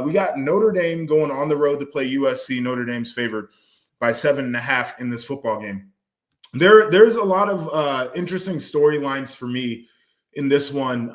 We got Notre Dame going on the road to play USC. Notre Dame's favored by 7.5 in this football game. There's a lot of interesting storylines for me in this one.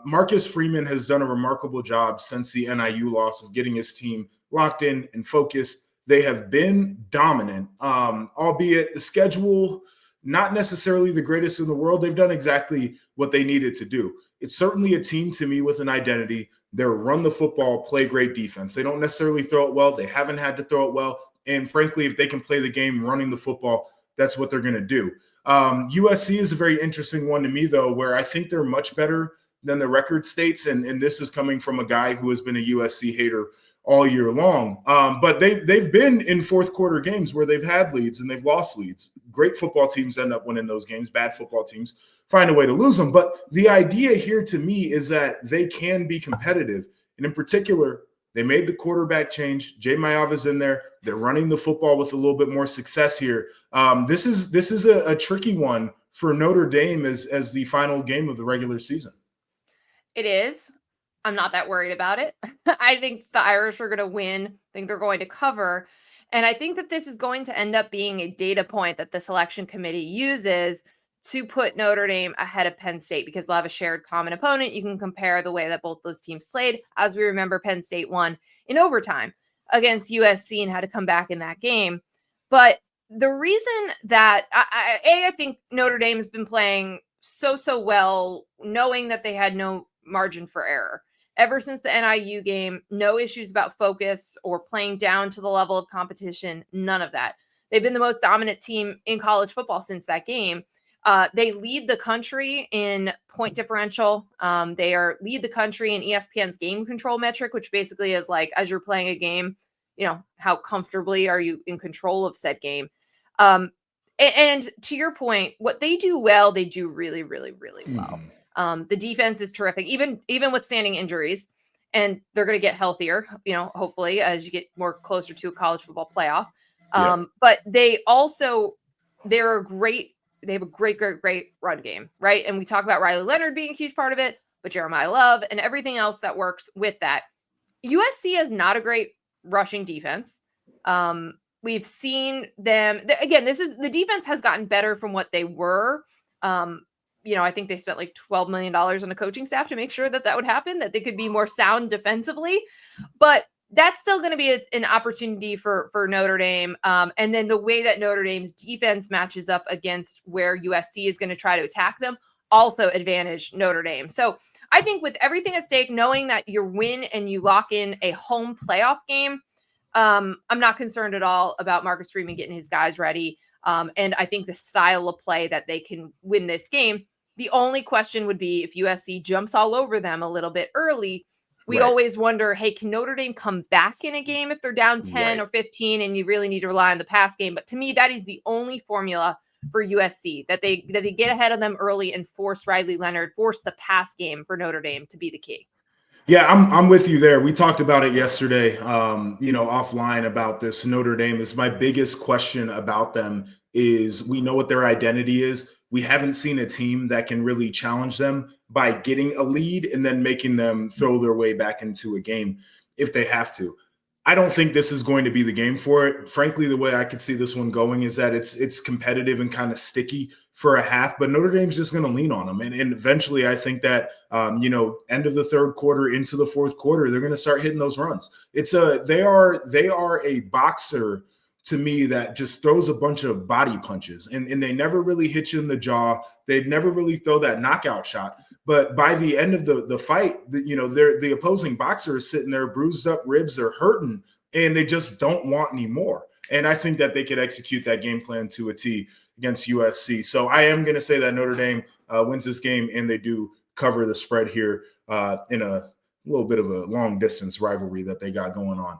Marcus Freeman has done a remarkable job since the NIU loss of getting his team locked in and focused. They have been dominant, albeit the schedule, not necessarily the greatest in the world. They've done exactly what they needed to do. It's certainly a team to me with an identity. They're run the football, play great defense. They don't necessarily throw it well. They haven't had to throw it well. And frankly, if they can play the game running the football, that's what they're going to do. USC is a very interesting one to me, though, where I think they're much better than the record states. And this is coming from a guy who has been a USC hater all year long. But they've been in fourth quarter games where they've had leads and they've lost leads. Great football teams end up winning those games. Bad football teams find a way to lose them. But the idea here to me is that they can be competitive. And in particular, they made the quarterback change. Jay Mayava's in there. They're running the football with a little bit more success here. This is a tricky one for Notre Dame as the final game of the regular season. It is. I'm not that worried about it. I think the Irish are going to win. I think they're going to cover. And I think that this is going to end up being a data point that the selection committee uses to put Notre Dame ahead of Penn State because they'll have a shared common opponent. You can compare the way that both those teams played. As we remember, Penn State won in overtime against USC and had to come back in that game. But the reason that I think Notre Dame has been playing so well, knowing that they had no margin for error. Ever since the NIU game, no issues about focus or playing down to the level of competition, none of that. They've been the most dominant team in college football since that game. They lead the country in point differential. They lead the country in ESPN's game control metric, which basically is like, as you're playing a game, how comfortably are you in control of said game? And to your point, what they do well, they do really, really, really well. The defense is terrific, even withstanding injuries, and they're going to get healthier, hopefully as you get more closer to a college football playoff. But they have a great run game, right? And we talk about Riley Leonard being a huge part of it, but Jeremiah Love and everything else that works with that. USC is not a great rushing defense. We've seen them again. The defense has gotten better from what they were. I think they spent like $12 million on a coaching staff to make sure that would happen, that they could be more sound defensively, but that's still going to be an opportunity for Notre Dame. And then the way that Notre Dame's defense matches up against where USC is going to try to attack them also advantage Notre Dame. So I think with everything at stake, knowing that you win and you lock in a home playoff game, I'm not concerned at all about Marcus Freeman getting his guys ready. And I think the style of play that they can win this game. The only question would be if USC jumps all over them a little bit early. We always wonder, hey, can Notre Dame come back in a game if they're down 10 or 15 and you really need to rely on the pass game? But to me, that is the only formula for USC, that they get ahead of them early and force Riley Leonard, force the pass game for Notre Dame to be the key. Yeah, I'm with you there. We talked about it yesterday, offline about this. Notre Dame is my biggest question about them is we know what their identity is. We haven't seen a team that can really challenge them by getting a lead and then making them throw their way back into a game if they have to. I don't think this is going to be the game for it. Frankly, the way I could see this one going is that it's competitive and kind of sticky for a half, but Notre Dame's just going to lean on them. And eventually I think that, end of the third quarter into the fourth quarter, they're going to start hitting those runs. They are a boxer to me that just throws a bunch of body punches and they never really hit you in the jaw. They'd never really throw that knockout shot. But by the end of the fight, the opposing boxer is sitting there, bruised up ribs, they're hurting, and they just don't want any more. And I think that they could execute that game plan to a T against USC. So I am going to say that Notre Dame wins this game, and they do cover the spread here in a little bit of a long distance rivalry that they got going on.